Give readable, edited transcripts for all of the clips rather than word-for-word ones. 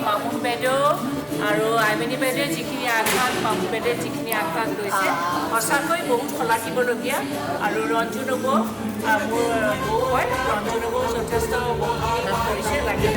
মামুন বাইদেউ আৰু আইমণি বাইদেৱে যিখিনি আগভাগ মামুন বাইদেৱে যিখিনি আগভাগ লৈছে সঁচাকৈ বহুত শলাগিবলগীয়া। আৰু ৰঞ্জু নবৌ মোৰ বৌ হয়, ৰঞ্জু নবৌ যথেষ্ট বহুতখিনি কৰিছে লাগি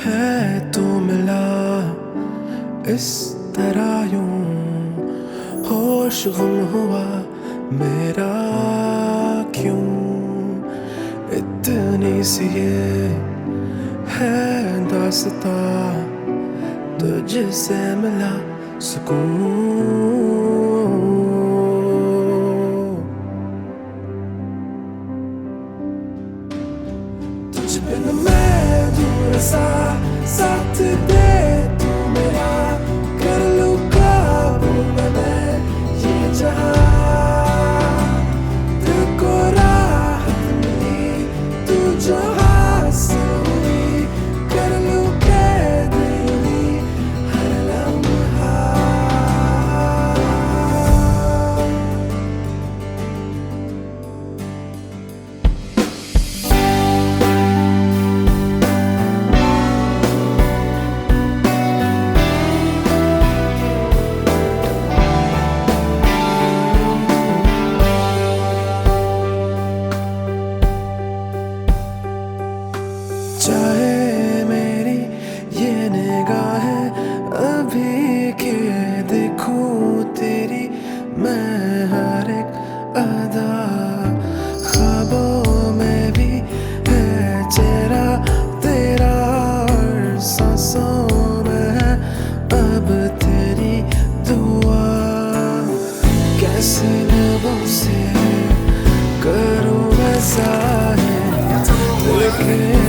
है तू मिला इस तरह यूं होश गुम हुआ मेरा क्यों इतनी सी ये है दास्ता तुझसे मिला सुकून तुझ बिन मैं दूर सा साथ दे तू मेरा कर लूं काबू में मैं ये जहां दिल को राहत मिली तू जो हासिल हुई कर लूं कैद यूं हर लम्हा चाहे मेरी ये निगाहें अभी के देखूं तेरी मैं हर एक अदा ख्वाबों में भी है चेहरा तेरा और सांसों में है अब तेरी दुआ कैसे लबों से करूं मैं ज़ाहिर दिल के